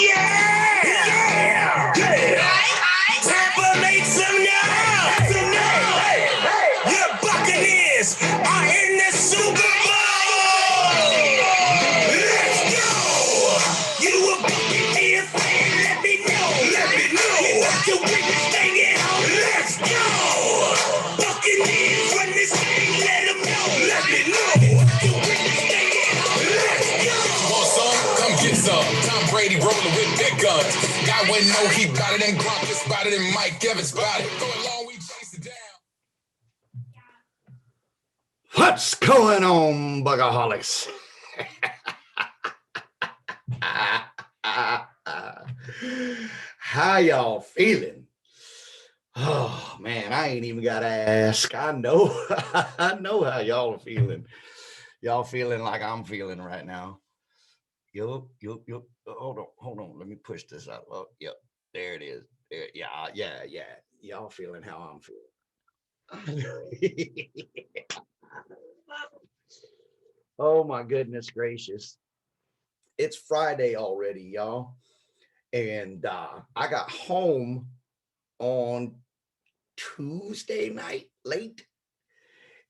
Yeah! Tampa made some noise! Your Buccaneers are in the Super Bowl! Let's go! You a Buccaneer fan? Let me know! You want to win this thing at home? Let's go! Buccaneers run this thing, let them know! Let me know! You want to win this thing at home? Let's go! Want some? Come get some. Tom Brady rolling with big guns. Guy wouldn't know he bought it and Gronk just bought it and Mike Evans bought it. Go along, we chase it down. What's going on, Bugaholics? How y'all feeling? Oh man, I ain't even gotta ask. I know, I know how y'all are feeling. Y'all feeling like I'm feeling right now. Yup. Hold on. Let me push this up. Oh, yep, there it is. There, yeah. Y'all feeling how I'm feeling. Oh my goodness gracious. It's Friday already, y'all. And I got home on Tuesday night late.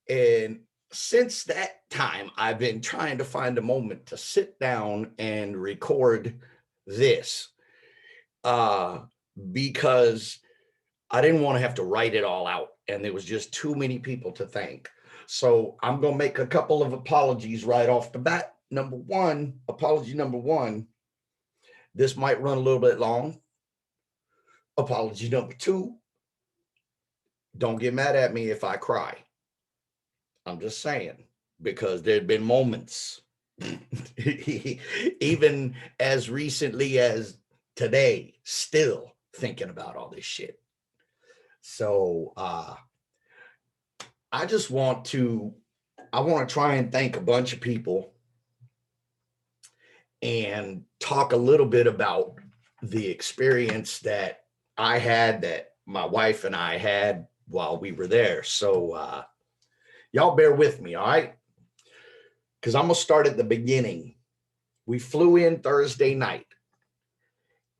And since that time, I've been trying to find a moment to sit down and record this because I didn't want to have to write it all out. And there was just too many people to thank. So I'm going to make a couple of apologies right off the bat. Apology number one, this might run a little bit long. Apology number two, don't get mad at me if I cry. I'm just saying, because there'd been moments, even as recently as today, still thinking about all this shit. So I want to try and thank a bunch of people and talk a little bit about the experience that I had, that my wife and I had while we were there. So y'all bear with me, all right? Because I'm going to start at the beginning. We flew in Thursday night,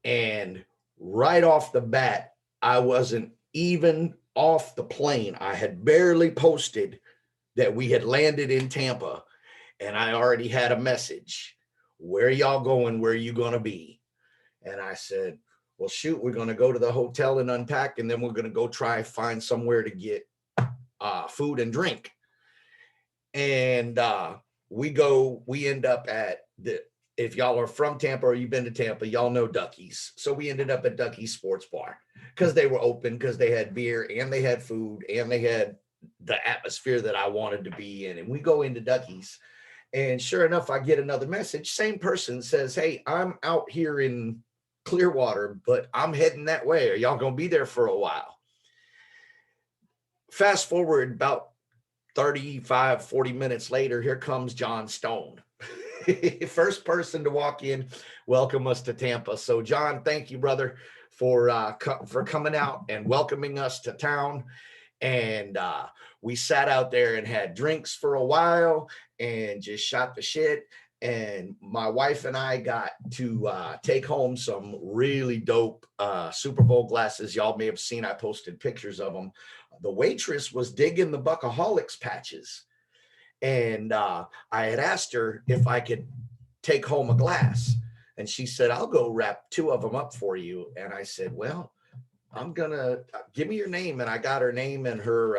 and right off the bat, I wasn't even off the plane. I had barely posted that we had landed in Tampa, and I already had a message. Where are y'all going? Where are you going to be? And I said, well, shoot, we're going to go to the hotel and unpack, and then we're going to go try and find somewhere to get food and drink. And we end up at if y'all are from Tampa or you've been to Tampa, y'all know Ducky's. So we ended up at Ducky's Sports Bar because they were open, because they had beer and they had food and they had the atmosphere that I wanted to be in. And we go into Ducky's, and sure enough, I get another message. Same person says, hey, I'm out here in Clearwater, but I'm heading that way. Are y'all going to be there for a while? Fast forward about 35, 40 minutes later, here comes John Stone. First person to walk in, welcome us to Tampa. So John, thank you, brother, for coming out and welcoming us to town. And we sat out there and had drinks for a while and just shot the shit. And my wife and I got to take home some really dope Super Bowl glasses. Y'all may have seen, I posted pictures of them. The waitress was digging the Buckaholics patches. And I had asked her if I could take home a glass. And she said, I'll go wrap 2 of them up for you. And I said, well, I'm going to give me your name. And I got her name and her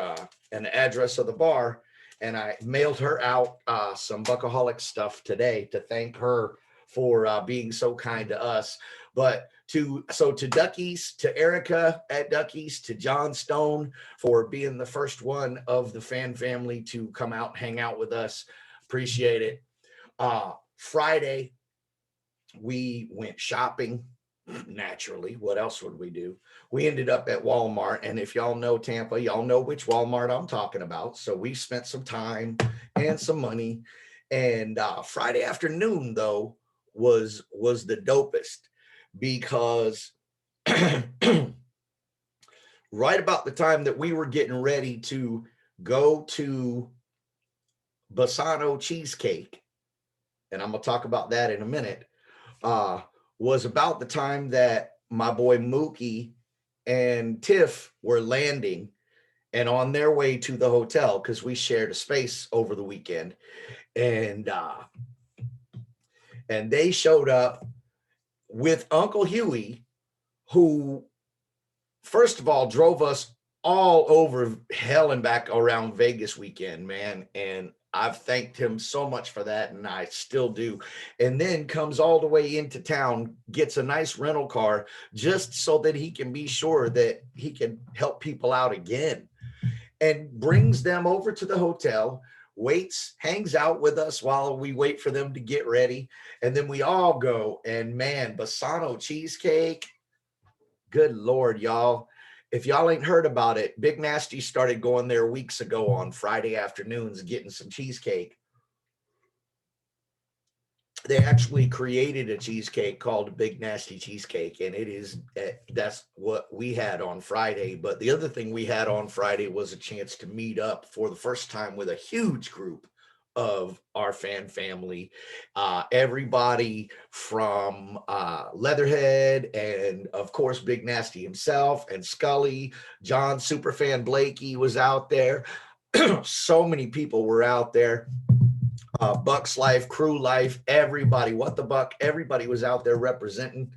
and the address of the bar. And I mailed her out some Buckaholic stuff today to thank her for being so kind to us. But to Ducky's, to Erica at Ducky's, to John Stone for being the first one of the fan family to come out and hang out with us. Appreciate it. Friday, we went shopping. Naturally, what else would we do? We ended up at Walmart, and if y'all know Tampa, y'all know which Walmart I'm talking about. So we spent some time and some money. And Friday afternoon, though, was the dopest, because right about the time that we were getting ready to go to Bassano Cheesecake, and I'm gonna talk about that in a minute, was about the time that my boy Mookie and Tiff were landing and on their way to the hotel, because we shared a space over the weekend. And they showed up with Uncle Huey, who first of all drove us all over hell and back around Vegas weekend, man. And I've thanked him so much for that, and I still do. And then comes all the way into town, gets a nice rental car just so that he can be sure that he can help people out again, and brings them over to the hotel, waits, hangs out with us while we wait for them to get ready. And then we all go, and man, Bassano cheesecake, good Lord, y'all. If y'all ain't heard about it, Big Nasty started going there weeks ago on Friday afternoons, getting some cheesecake. They actually created a cheesecake called a Big Nasty cheesecake, and that's what we had on Friday. But the other thing we had on Friday was a chance to meet up for the first time with a huge group of our fan family, everybody from Leatherhead, and of course Big Nasty himself, and Scully. John Superfan Blakey was out there. So many people were out there. Bucks Life, Crew Life, everybody, What the Buck, everybody was out there representing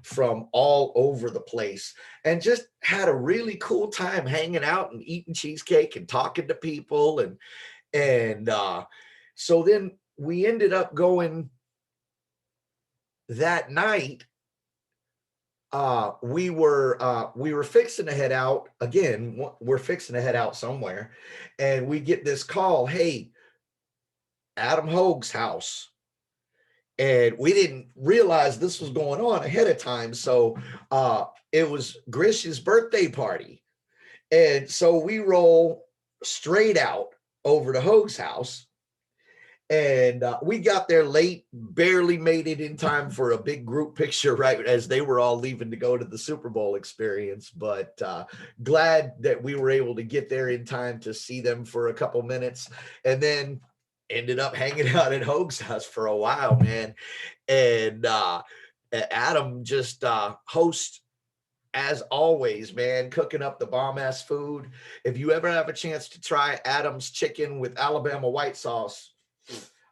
from all over the place, and just had a really cool time hanging out and eating cheesecake and talking to people. And so then we ended up going that night. We were fixing to head out again. We're fixing to head out somewhere, and we get this call, hey, Adam Hogue's house. And we didn't realize this was going on ahead of time. So it was Grish's birthday party. And so we roll straight out over to Hogue's house. And we got there late, barely made it in time for a big group picture right as they were all leaving to go to the Super Bowl experience. But glad that we were able to get there in time to see them for a couple minutes, and then ended up hanging out at Hogue's house for a while, man. And Adam just host as always, man, cooking up the bomb ass food. If you ever have a chance to try Adam's chicken with Alabama white sauce,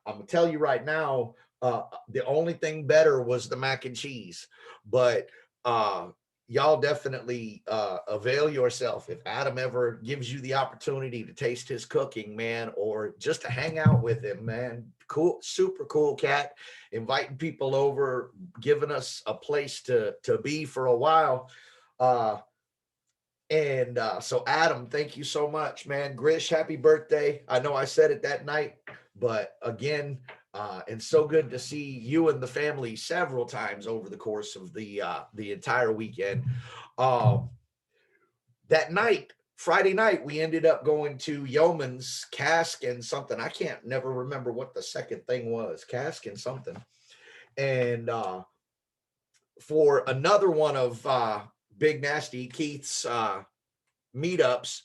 I'm gonna tell you right now, the only thing better was the mac and cheese. But y'all definitely avail yourself if Adam ever gives you the opportunity to taste his cooking, man, or just to hang out with him, man. Cool, super cool cat, inviting people over, giving us a place to be for a while. So Adam, thank you so much, man. Grish, happy birthday. I know I said it that night, but again, and so good to see you and the family several times over the course of the entire weekend. That night, Friday night, we ended up going to Yeoman's Cask and something. I can't never remember what the second thing was. Cask and something. And for another one of Big Nasty Keith's meetups,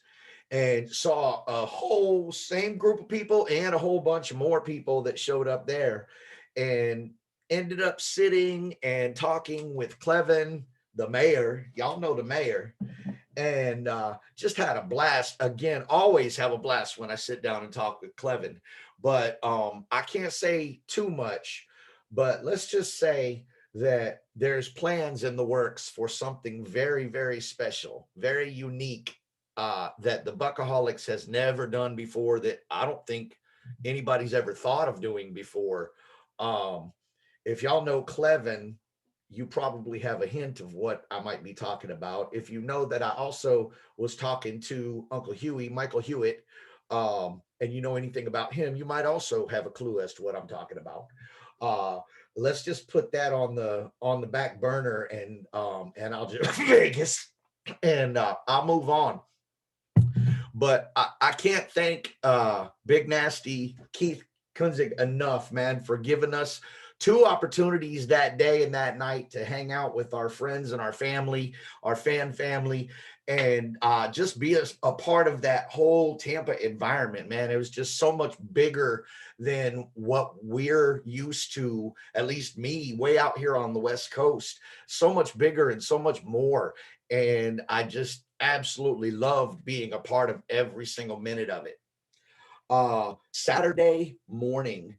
and saw a whole same group of people and a whole bunch more people that showed up there, and ended up sitting and talking with Clevin, the mayor. Y'all know the mayor. And just had a blast. Again, always have a blast when I sit down and talk with Clevin. But I can't say too much, but let's just say that there's plans in the works for something very, very special, very unique, that the Buckaholics has never done before, that I don't think anybody's ever thought of doing before. If y'all know Clevin, you probably have a hint of what I might be talking about. If you know that I also was talking to Uncle Huey, Michael Hewitt, and you know anything about him, you might also have a clue as to what I'm talking about. Let's just put that on the back burner, and I'll just Vegas, and I'll move on. But I can't thank Big Nasty Keith Kunzig enough, man, for giving us two opportunities that day and that night to hang out with our friends and our family, our fan family, and just be a part of that whole Tampa environment, man. It was just so much bigger than what we're used to, at least me, way out here on the West Coast. So much bigger and so much more. And I just absolutely loved being a part of every single minute of it. Saturday morning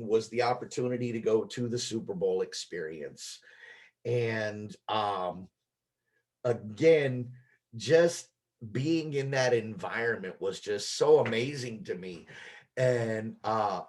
was the opportunity to go to the Super Bowl experience. And again, just being in that environment was just so amazing to me. And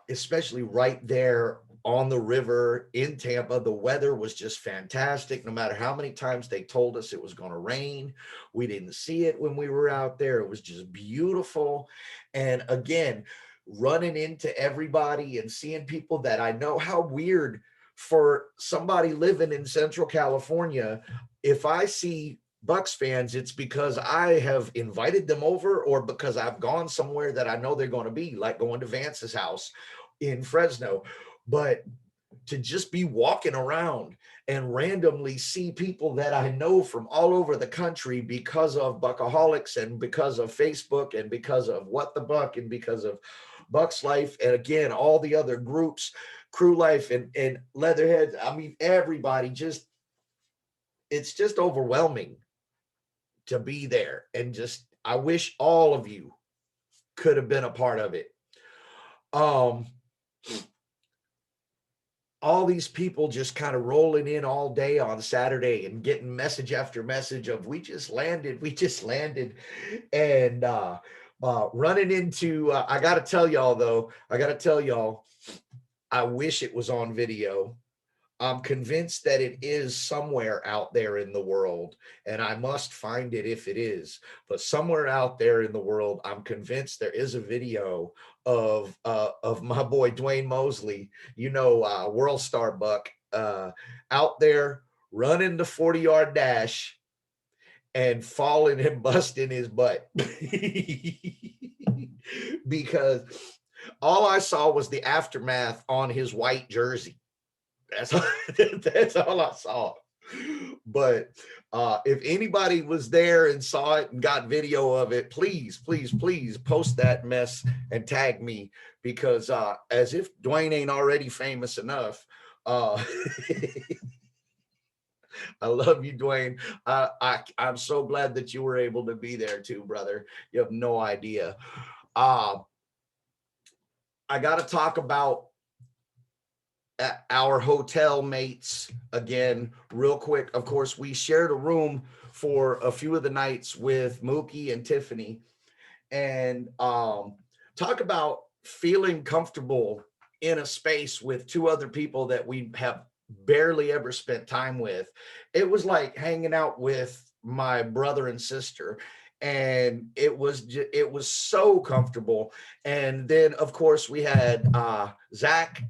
especially right there on the river in Tampa, the weather was just fantastic. No matter how many times they told us it was going to rain, we didn't see it when we were out there. It was just beautiful. And again, running into everybody and seeing people that I know. How weird for somebody living in Central California. If I see Bucks fans, it's because I have invited them over or because I've gone somewhere that I know they're going to be, like going to Vance's house in Fresno. But to just be walking around and randomly see people that I know from all over the country because of Buckaholics and because of Facebook and because of What the Buck and because of Bucks Life, and again, all the other groups, Crew Life and Leatherheads. I mean, everybody just, it's just overwhelming to be there. And just, I wish all of you could have been a part of it. All these people just kind of rolling in all day on Saturday and getting message after message of we just landed. And running into, I got to tell y'all, I wish it was on video. I'm convinced that it is somewhere out there in the world, and I must find it if it is. But somewhere out there in the world, I'm convinced there is a video of my boy Dwayne Mosley, World Star Buck, out there running the 40-yard dash and falling and busting his butt. Because all I saw was the aftermath on his white jersey. That's all I saw. But if anybody was there and saw it and got video of it, please post that mess and tag me, because as if Dwayne ain't already famous enough. I love you, Dwayne. I'm so glad that you were able to be there too, brother. You have no idea. I got to talk about our hotel mates again real quick. Of course, we shared a room for a few of the nights with Mookie and Tiffany, and talk about feeling comfortable in a space with two other people that we have barely ever spent time with. It was like hanging out with my brother and sister, and it was so comfortable. And then of course we had Zach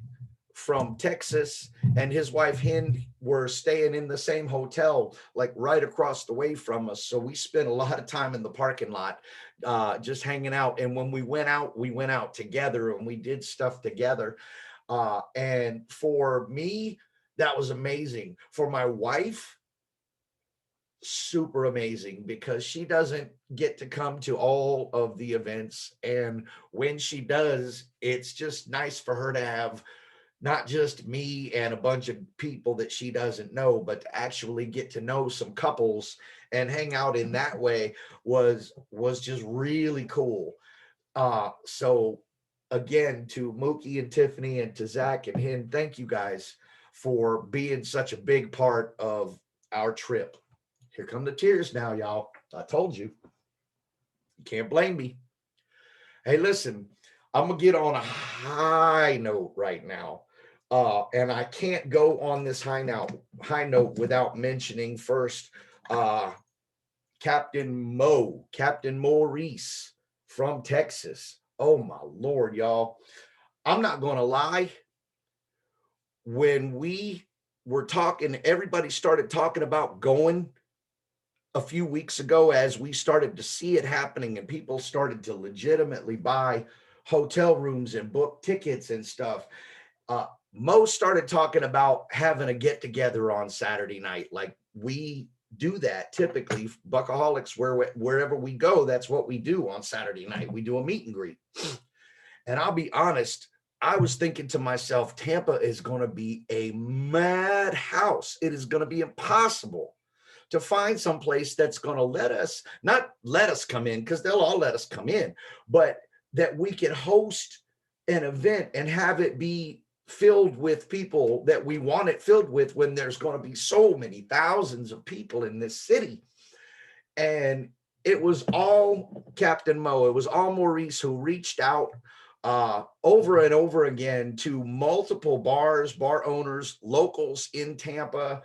from Texas and his wife Hind were staying in the same hotel, like right across the way from us. So we spent a lot of time in the parking lot, just hanging out. And when we went out together and we did stuff together. And for me, that was amazing. For my wife, super amazing, because she doesn't get to come to all of the events. And when she does, it's just nice for her to have not just me and a bunch of people that she doesn't know, but to actually get to know some couples and hang out in that way was just really cool. So again, to Mookie and Tiffany and to Zach and Hind, thank you guys for being such a big part of our trip. Here come the tears now, y'all. I told you. You can't blame me. Hey, listen, I'm going to get on a high note right now. And I can't go on this high note without mentioning first Captain Maurice from Texas. Oh my Lord, y'all. I'm not going to lie. When we were talking, everybody started talking about going a few weeks ago, as we started to see it happening and people started to legitimately buy hotel rooms and book tickets and stuff. Mo started talking about having a get together on Saturday night. Like we do that. Typically, Buckaholics, wherever we go, that's what we do on Saturday night. We do a meet and greet. And I'll be honest, I was thinking to myself, Tampa is going to be a madhouse. It is going to be impossible to find some place that's going to not let us come in, because they'll all let us come in, but that we can host an event and have it be filled with people that we want it filled with, when there's going to be so many thousands of people in this city. And it was all Captain Mo. It was all Maurice who reached out over and over again to multiple bars, bar owners, locals in Tampa,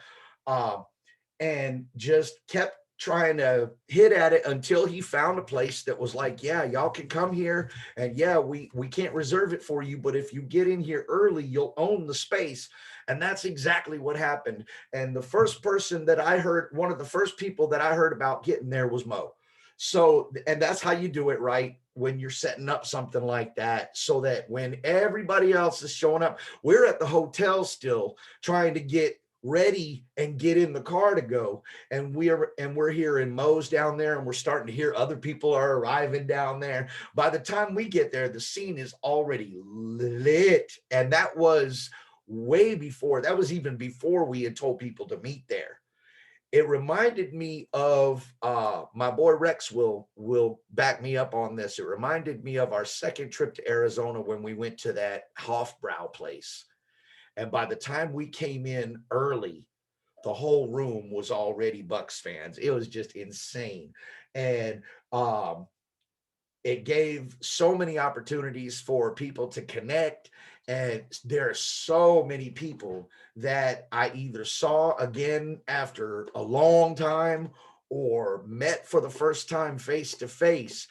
and just kept trying to hit at it until he found a place that was like, yeah, y'all can come here, and yeah, we can't reserve it for you, but if you get in here early, you'll own the space. And that's exactly what happened. And the first person that I heard, one of the first people that I heard about getting there was Mo. So, and that's how you do it, right? When you're setting up something like that, so that when everybody else is showing up, we're at the hotel still trying to get ready and get in the car to go. And we're hearing Mo's down there, and we're starting to hear other people are arriving down there. By the time we get there, the scene is already lit. And that was way before, that was even before we had told people to meet there. It reminded me of my boy Rex will back me up on this. It reminded me of our second trip to Arizona when we went to that Hofbrau place. And by the time we came in early, the whole room was already Bucks fans. It was just insane. And it gave so many opportunities for people to connect. And there are so many people that I either saw again after a long time or met for the first time face to face.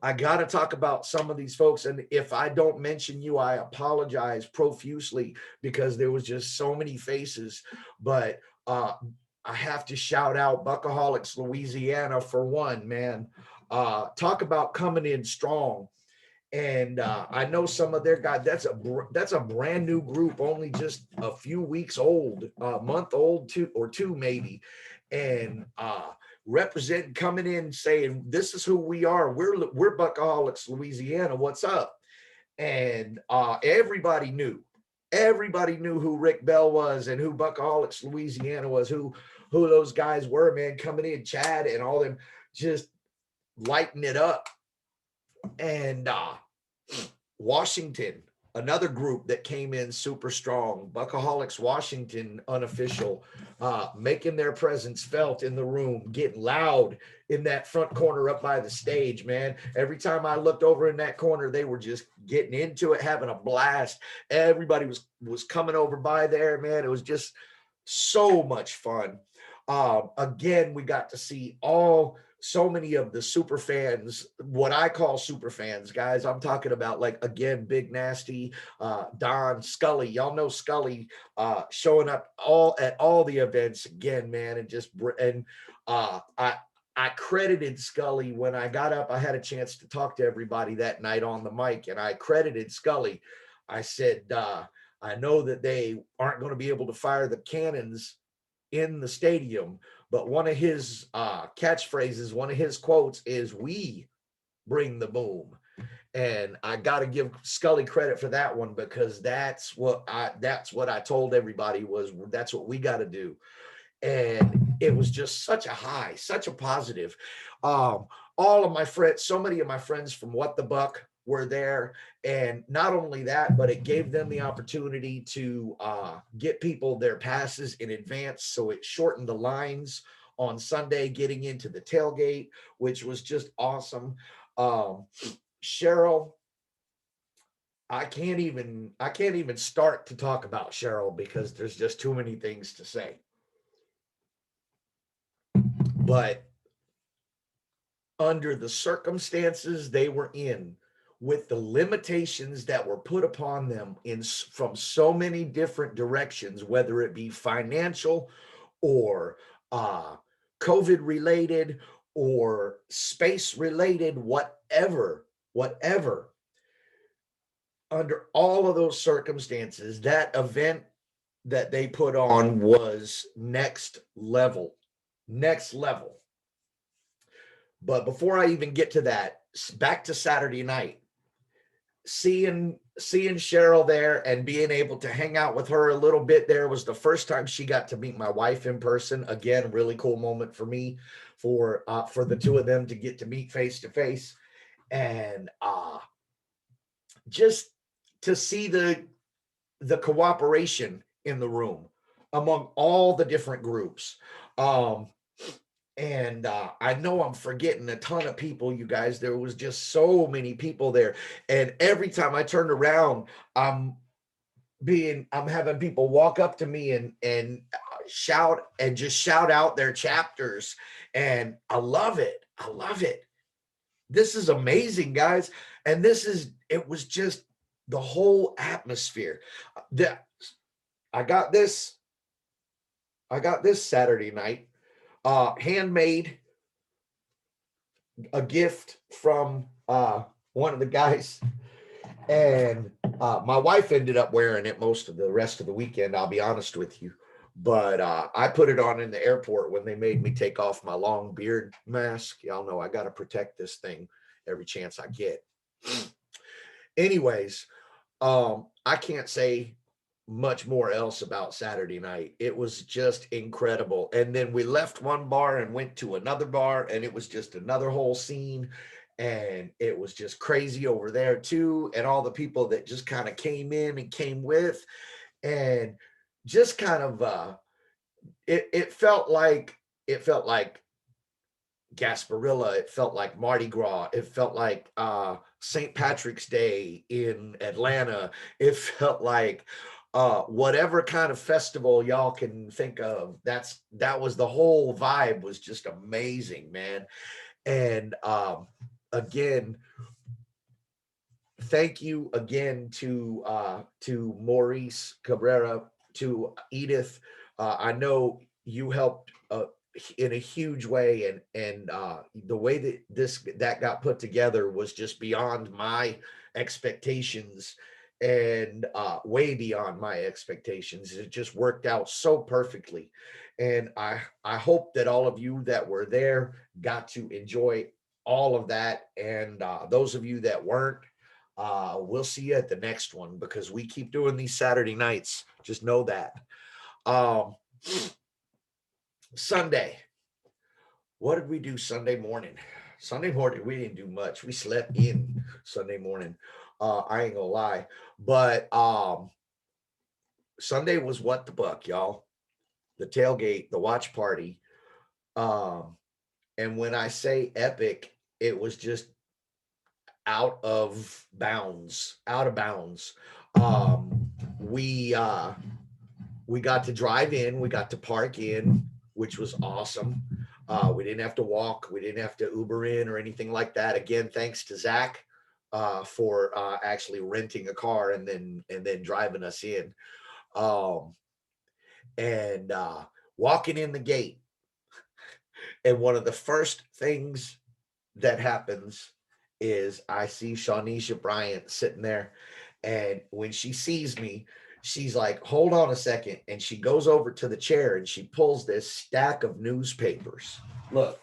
I got to talk about some of these folks. And if I don't mention you, I apologize profusely, because there was just so many faces. But I have to shout out Buckaholics Louisiana for one, man. Talk about coming in strong. And I know some of their guys, that's a brand new group, only just a few weeks old, a month old, two maybe. And representing, coming in saying, this is who we are. We're Buckaholics Louisiana. What's up? And everybody knew who Rick Bell was and who Buckaholics Louisiana was, who those guys were, man, coming in, Chad and all them, just lighting it up. And Washington, another group that came in super strong, Buckaholics Washington, unofficial, making their presence felt in the room, getting loud in that front corner up by the stage, man. Every time I looked over in that corner, they were just getting into it, having a blast. Everybody was coming over by there, man. It was just so much fun. Again, we got to see so many of the super fans, what I call super fans, guys. I'm talking about, like, again, Big Nasty, Don, Scully. Y'all know Scully showing up at all the events again, man. And I credited Scully when I got up. I had a chance to talk to everybody that night on the mic, and I credited Scully. I said, I know that they aren't going to be able to fire the cannons in the stadium, but one of his catchphrases, one of his quotes is, "We bring the boom." And I got to give Scully credit for that one, because that's what I told everybody was, that's what we got to do. And it was just such a high, such a positive. All of my friends, so many of my friends from What the Buck were there. And not only that, but it gave them the opportunity to get people their passes in advance. So it shortened the lines on Sunday getting into the tailgate, which was just awesome. Cheryl, I can't even start to talk about Cheryl, because there's just too many things to say. But under the circumstances they were in, with the limitations that were put upon them from so many different directions, whether it be financial or COVID related or space related, whatever, under all of those circumstances, that event that they put on was next level. next level. But before I even get to that, back to Saturday night, seeing Cheryl there and being able to hang out with her a little bit there was the first time she got to meet my wife in person. Again, really cool moment for me, for the two of them to get to meet face to face, and just to see the cooperation in the room among all the different groups. And I know I'm forgetting a ton of people, you guys. There was just so many people there. And every time I turned around, I'm having people walk up to me and shout out their chapters. And I love it. I love it. This is amazing, guys. And it was just the whole atmosphere. I got this Saturday night. Handmade, a gift from one of the guys, and my wife ended up wearing it most of the rest of the weekend, I'll be honest with you, but I put it on in the airport when they made me take off my long beard mask. Y'all know I got to protect this thing every chance I get. Anyways, I can't say much more else about Saturday night. It was just incredible. And then we left one bar and went to another bar, and it was just another whole scene. And it was just crazy over there too. And all the people that just kind of came in and came with, and just kind of it felt like Gasparilla. It felt like Mardi Gras. It felt like St. Patrick's Day in Atlanta. It felt like whatever kind of festival y'all can think of. That was the whole vibe. Was just amazing, man. And again, thank you again to Maurice Cabrera, to Edith. I know you helped in a huge way, and the way that got put together was just beyond my expectations, and way beyond my expectations. It just worked out so perfectly. And I hope that all of you that were there got to enjoy all of that. And those of you that weren't, we'll see you at the next one, because we keep doing these Saturday nights. Just know that. Sunday. What did we do Sunday morning? Sunday morning, we didn't do much. We slept in Sunday morning. I ain't gonna lie. But Sunday was What the Buck, y'all. The tailgate, the watch party. And when I say epic, it was just out of bounds. We got to drive in, we got to park in, which was awesome. We didn't have to walk, we didn't have to Uber in or anything like that. Again, thanks to Zach for actually renting a car and then driving us in. And walking in the gate. And one of the first things that happens is I see Shawnisha Bryant sitting there. And when she sees me, she's like, hold on a second. And she goes over to the chair and she pulls this stack of newspapers. Look.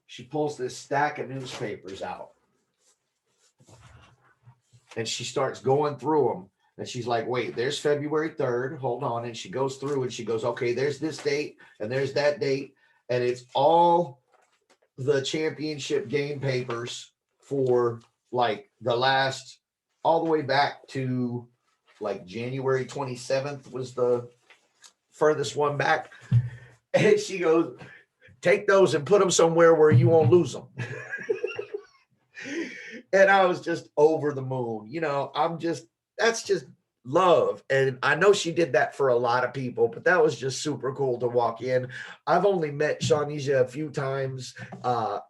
She pulls this stack of newspapers out. And she starts going through them. And she's like, wait, there's February 3rd. Hold on. And she goes through and she goes, okay, there's this date and there's that date. And it's all the championship game papers for like the last, all the way back to like January 27th was the furthest one back. And she goes, take those and put them somewhere where you won't lose them. And I was just over the moon. You know, that's just love. And I know she did that for a lot of people, but that was just super cool to walk in. I've only met Shawnisha a few times,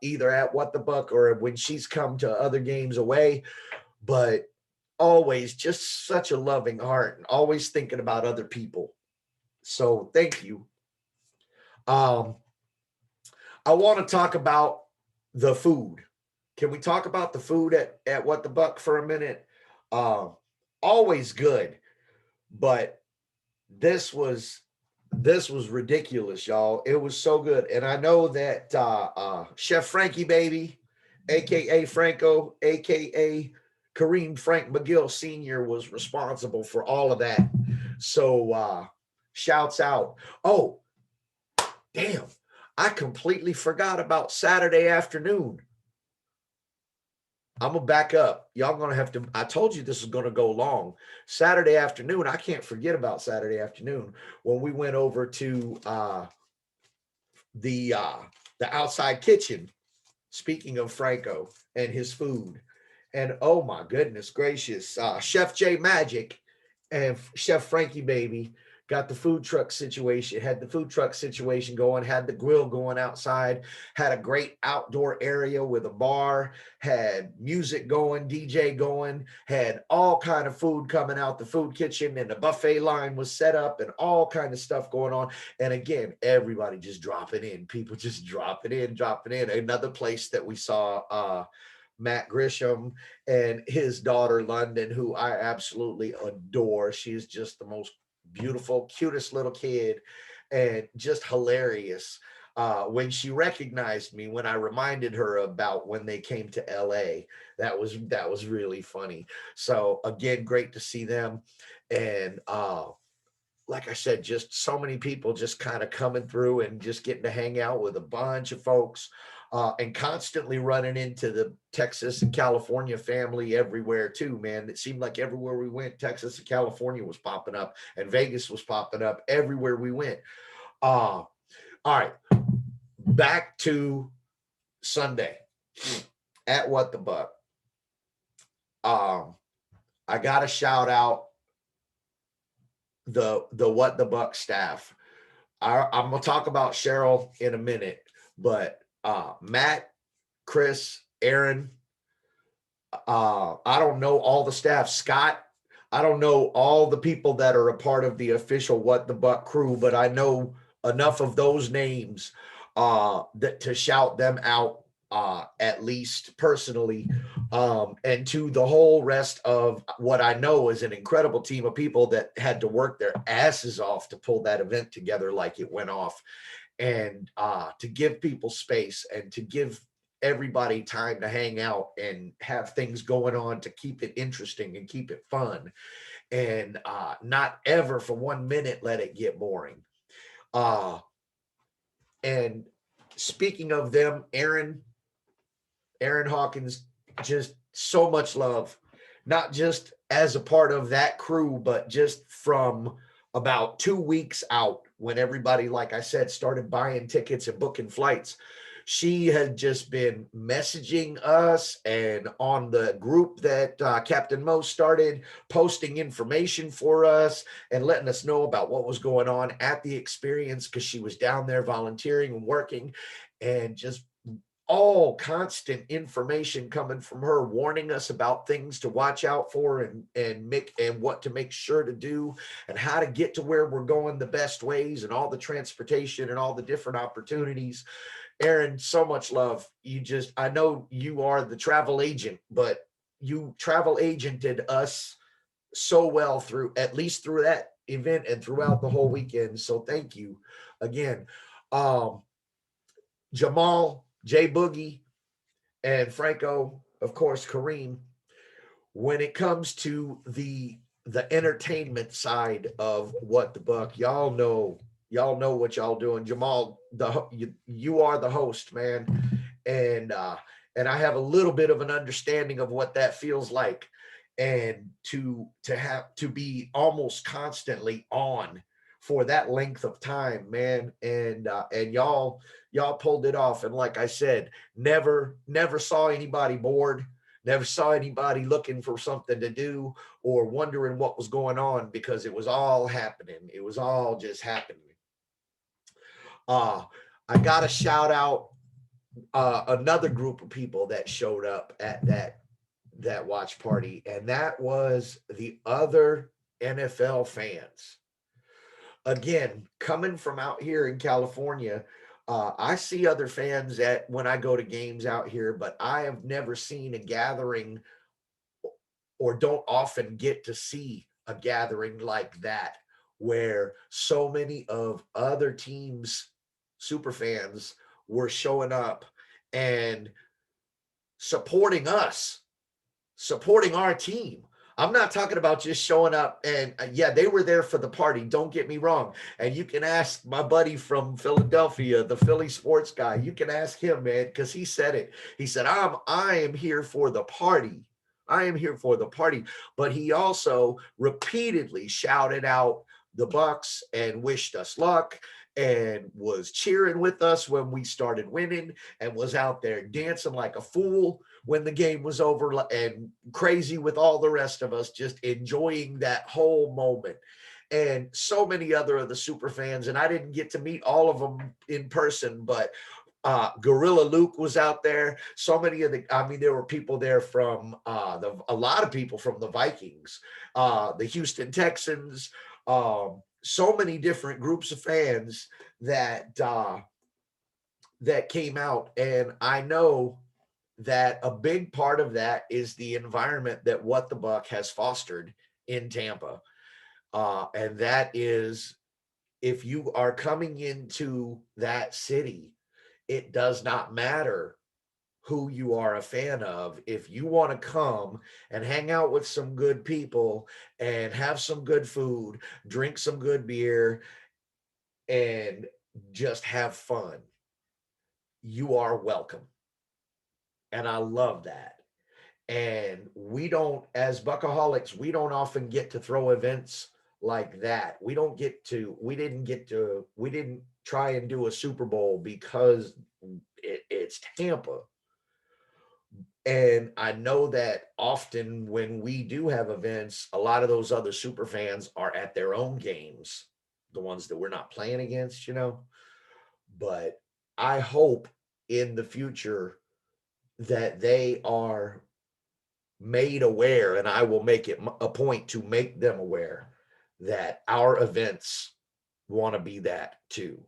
either at What the Buck or when she's come to other games away, but always just such a loving heart and always thinking about other people. So thank you. I want to talk about the food. Can we talk about the food at What the Buck for a minute? Always good, but this was This was ridiculous, y'all. It was so good. And I know that Chef Frankie Baby, aka Franco, aka Kareem Frank McGill Sr., was responsible for all of that. So shouts out. Oh, damn. I completely forgot about Saturday afternoon. I'm gonna back up. Y'all gonna have to. I told you this is gonna go long. Saturday afternoon. I can't forget about Saturday afternoon when we went over to the outside kitchen. Speaking of Franco and his food, and oh my goodness gracious, Chef J Magic and Chef Frankie Baby got the food truck situation, had the food truck situation going, had the grill going outside, had a great outdoor area with a bar, had music going, DJ going, had all kind of food coming out the food kitchen, and the buffet line was set up and all kind of stuff going on. And again, everybody just dropping in, people just dropping in, dropping in. Another place that we saw Matt Grisham and his daughter London, who I absolutely adore. She's just the most beautiful, cutest little kid, and just hilarious. When she recognized me, when I reminded her about when they came to LA, that was really funny. So again, great to see them, and like I said, just so many people just kind of coming through and just getting to hang out with a bunch of folks, and constantly running into the Texas and California family everywhere too, man. It seemed like everywhere we went, Texas and California was popping up and Vegas was popping up everywhere we went. All right, back to Sunday at What the Buck. I got to shout out the What the Buck staff. I'm gonna talk about Cheryl in a minute, but Matt, Chris, Aaron, I don't know all the staff. Scott, I don't know all the people that are a part of the official What the Buck crew, but I know enough of those names that to shout them out, at least personally, and to the whole rest of what I know is an incredible team of people that had to work their asses off to pull that event together like it went off, and to give people space and to give everybody time to hang out and have things going on to keep it interesting and keep it fun, and not ever for 1 minute let it get boring. And speaking of them, Aaron Hawkins, just so much love, not just as a part of that crew, but just from about 2 weeks out when everybody, like I said, started buying tickets and booking flights. She had just been messaging us and on the group that Captain Mo started, posting information for us and letting us know about what was going on at the experience, because she was down there volunteering and working, and just all constant information coming from her, warning us about things to watch out for and what to make sure to do and how to get to where we're going the best ways and all the transportation and all the different opportunities. Aaron, so much love. I know you are the travel agent, but you travel agented us so well through, at least through that event and throughout the whole weekend. So thank you again. Jamal, Jay Boogie, and Franco, of course, Kareem. When it comes to the entertainment side of What the Buck, y'all know what y'all doing. Jamal, you are the host, man, and I have a little bit of an understanding of what that feels like, and to have to be almost constantly on for that length of time, man, and y'all pulled it off. And like I said, never saw anybody bored, never saw anybody looking for something to do or wondering what was going on, because it was all happening. It was all just happening. I got to shout out another group of people that showed up at that watch party, and that was the other NFL fans. Again, coming from out here in California, I see other fans when I go to games out here, but I have never seen a gathering, or don't often get to see a gathering like that, where so many of other teams, super fans, were showing up and supporting us, supporting our team. I'm not talking about just showing up and yeah, they were there for the party. Don't get me wrong. And you can ask my buddy from Philadelphia, the Philly sports guy. You can ask him, man, because he said it. He said, I am here for the party. I am here for the party. But he also repeatedly shouted out the Bucks and wished us luck and was cheering with us when we started winning and was out there dancing like a fool when the game was over and crazy with all the rest of us, just enjoying that whole moment. And so many other of the super fans, and I didn't get to meet all of them in person, but Gorilla Luke was out there. So many of there were people there from a lot of people from the Vikings, the Houston Texans, so many different groups of fans that that came out. And I know that a big part of that is the environment that What the Buck has fostered in Tampa. And that is, if you are coming into that city, it does not matter who you are a fan of. If you want to come and hang out with some good people and have some good food, drink some good beer, and just have fun, you are welcome. And I love that. And we don't, as Buckaholics, we don't often get to throw events like that. We didn't try and do a Super Bowl because it's Tampa. And I know that often when we do have events, a lot of those other super fans are at their own games, the ones that we're not playing against, But I hope in the future that they are made aware, and I will make it a point to make them aware that our events want to be that too.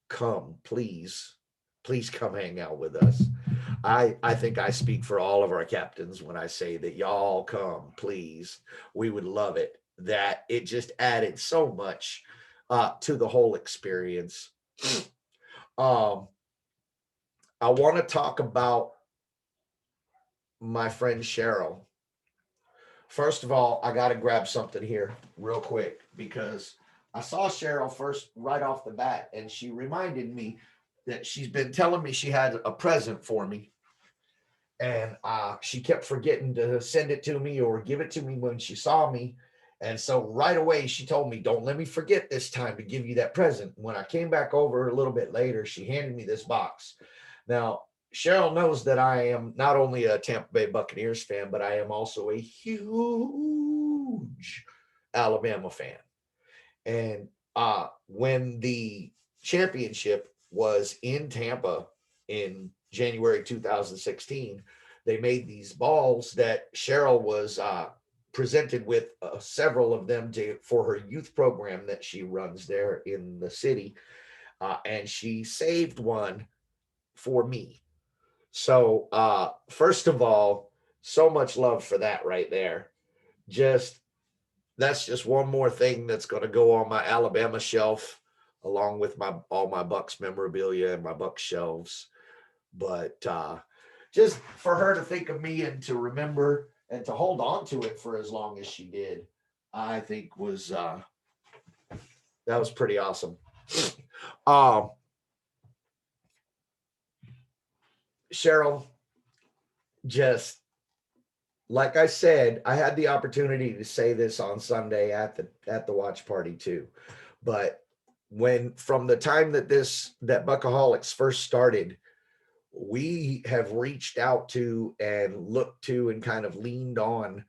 Come, please come hang out with us. I think I speak for all of our captains when I say that y'all come, please. We would love it. That it just added so much to the whole experience. Um, I want to talk about my friend Cheryl. First of all, I got to grab something here real quick because I saw Cheryl first right off the bat, and she reminded me that she's been telling me she had a present for me, and she kept forgetting to send it to me or give it to me when she saw me. And so right away she told me, don't let me forget this time to give you that present. When I came back over a little bit later, she handed me this box. Now, Cheryl knows that I am not only a Tampa Bay Buccaneers fan, but I am also a huge Alabama fan. And when the championship was in Tampa in January 2016, they made these balls that Cheryl was presented with several of them for her youth program that she runs there in the city. And she saved one for me. So, first of all, so much love for that right there. Just That's just one more thing that's going to go on my Alabama shelf, along with all my Bucks memorabilia and my Bucks shelves. But just for her to think of me and to remember and to hold on to it for as long as she did, I think that was pretty awesome. Um, Cheryl, just like I said, I had the opportunity to say this on Sunday at the watch party too. But from the time that Buckaholics first started, we have reached out to and looked to and kind of leaned on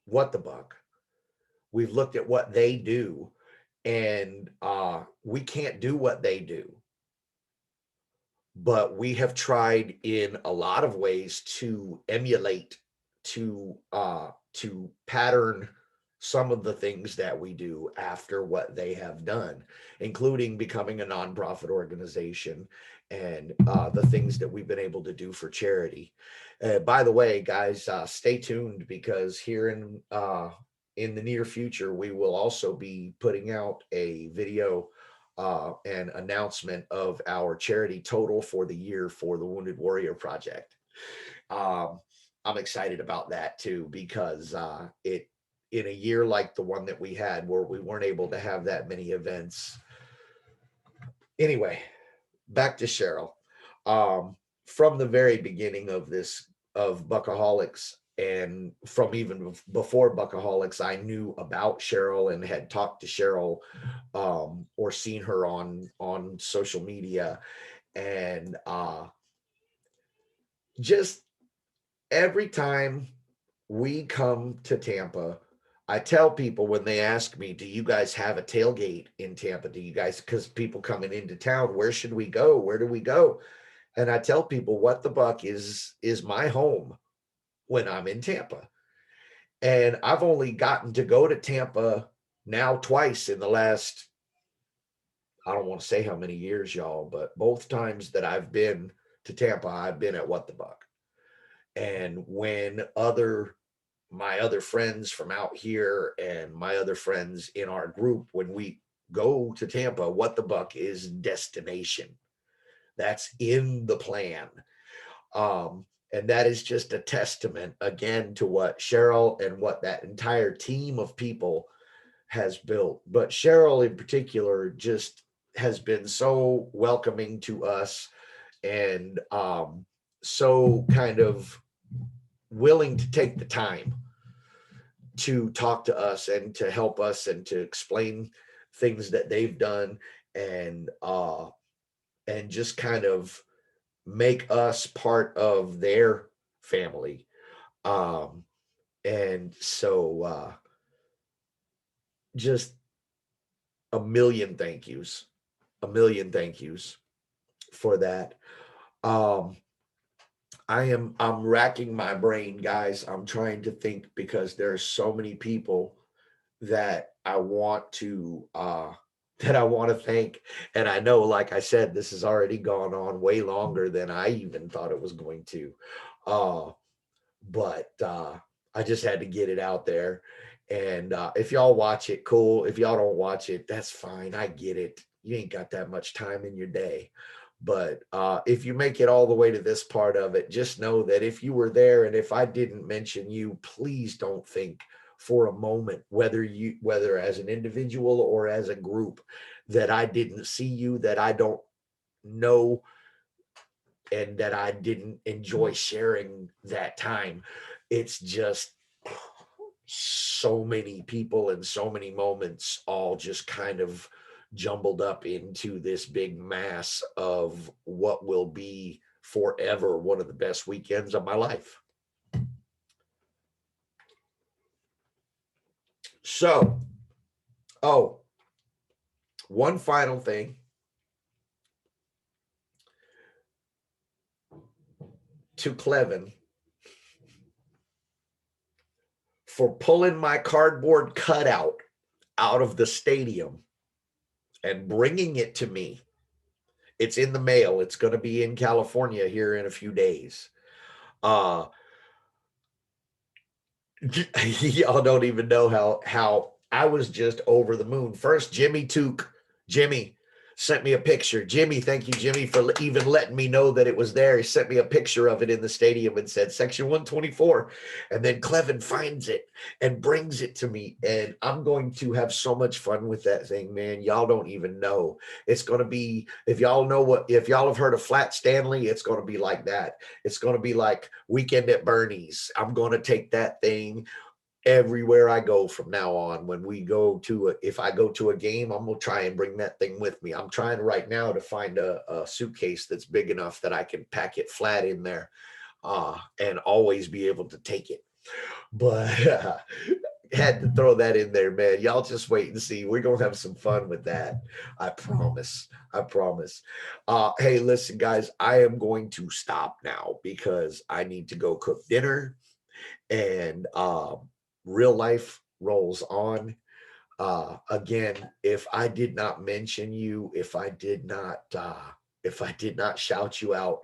What the Buck. We've looked at what they do, and we can't do what they do. But we have tried in a lot of ways to emulate, to pattern some of the things that we do after what they have done, including becoming a nonprofit organization and the things that we've been able to do for charity. By the way, guys, stay tuned because here in in the near future, we will also be putting out a video and announcement of our charity total for the year for the Wounded Warrior Project. Um, I'm excited about that too, because it in a year like the one that we had where we weren't able to have that many events. Anyway, back to Cheryl. From the very beginning of this of Buckaholics, and from even before Buckaholics, I knew about Cheryl and had talked to Cheryl or seen her on social media, and just every time we come to Tampa, I tell people when they ask me, do you guys have a tailgate in Tampa? Do you guys, because people coming into town, where should we go? Where do we go? And I tell people What the Buck is my home when I'm in Tampa. And I've only gotten to go to Tampa now twice in the last, I don't want to say how many years, y'all, but both times that I've been to Tampa, I've been at What the Buck. And when my other friends from out here and my other friends in our group, when we go to Tampa, What the Buck is destination. That's in the plan. And that is just a testament again to what Cheryl and what that entire team of people has built. But Cheryl in particular just has been so welcoming to us, and so kind of willing to take the time to talk to us and to help us and to explain things that they've done, and just kind of make us part of their family. And so just a million thank yous, for that. I'm racking my brain, guys. I'm trying to think because there are so many people that I want to thank. And I know, like I said, this has already gone on way longer than I even thought it was going to. But I just had to get it out there. And if y'all watch it, cool. If y'all don't watch it, that's fine. I get it. You ain't got that much time in your day. But if you make it all the way to this part of it, just know that if you were there and if I didn't mention you, please don't think for a moment, whether as an individual or as a group, that I didn't see you, that I don't know, and that I didn't enjoy sharing that time. It's just so many people and so many moments all just kind of jumbled up into this big mass of what will be forever one of the best weekends of my life. So, one final thing. To Clevin for pulling my cardboard cutout out of the stadium and bringing it to me. It's in the mail. It's going to be in California here in a few days. Y'all don't even know how I was just over the moon. First, Jimmy sent me a picture. Jimmy, thank you, Jimmy, for even letting me know that it was there. He sent me a picture of it in the stadium and said section 124. And then Clevin finds it and brings it to me. And I'm going to have so much fun with that thing, man. Y'all don't even know. It's going to be, if y'all have heard of Flat Stanley, it's going to be like that. It's going to be like Weekend at Bernie's. I'm going to take that thing everywhere I go from now on. If I go to a game, I'm gonna try and bring that thing with me. I'm trying right now to find a suitcase that's big enough that I can pack it flat in there and always be able to take it. But had to throw that in there, man. Y'all just wait and see. We're gonna have some fun with that. I promise. Hey, listen, guys, I am going to stop now because I need to go cook dinner, and real life rolls on. Again, if I did not mention you, if I did not shout you out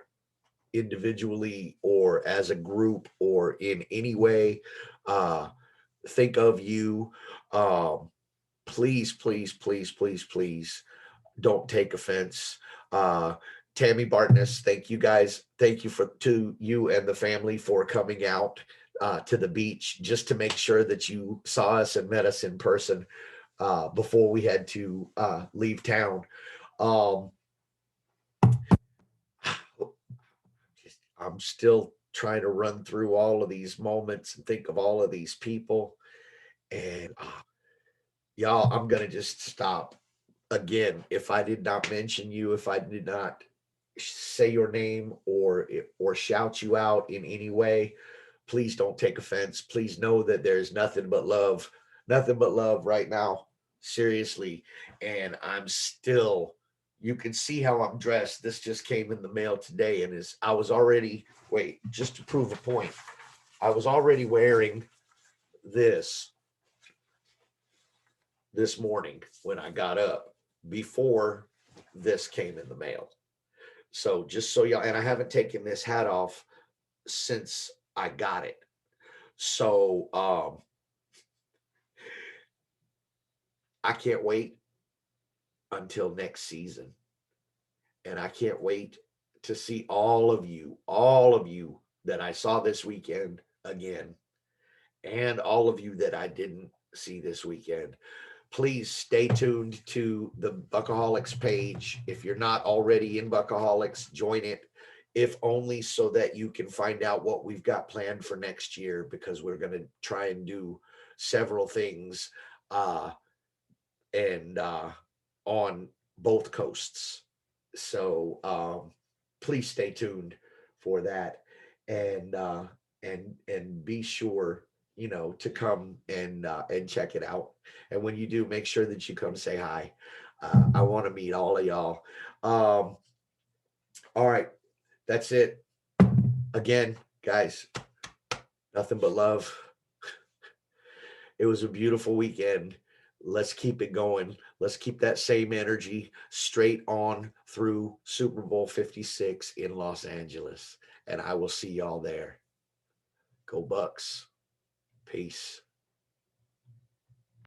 individually or as a group or in any way, think of you. Please, please, please, please, please don't take offense. Uh, Tammy Bartness, thank you guys. Thank you to you and the family for coming out to the beach just to make sure that you saw us and met us in person before we had to leave town. Um, I'm still trying to run through all of these moments and think of all of these people. And y'all, I'm going to just stop again. If I did not mention you, if I did not say your name or shout you out in any way, please don't take offense. Please know that there's nothing but love right now. Seriously. And I'm still, you can see how I'm dressed. This just came in the mail today and I was already, wait, just to prove a point, I was already wearing this morning when I got up before this came in the mail. So just so y'all, and I haven't taken this hat off since I got it. So I can't wait until next season. And I can't wait to see all of you that I saw this weekend again, and all of you that I didn't see this weekend. Please stay tuned to the Buckaholics page. If you're not already in Buckaholics, join it, if only so that you can find out what we've got planned for next year, because we're going to try and do several things and on both coasts. So please stay tuned for that, and be sure, you know, to come and check it out. And when you do, make sure that you come say hi. I want to meet all of y'all. All right, that's it. Again, guys, nothing but love. It was a beautiful weekend. Let's keep it going. Let's keep that same energy straight on through Super Bowl 56 in Los Angeles. And I will see y'all there. Go Bucks. Peace.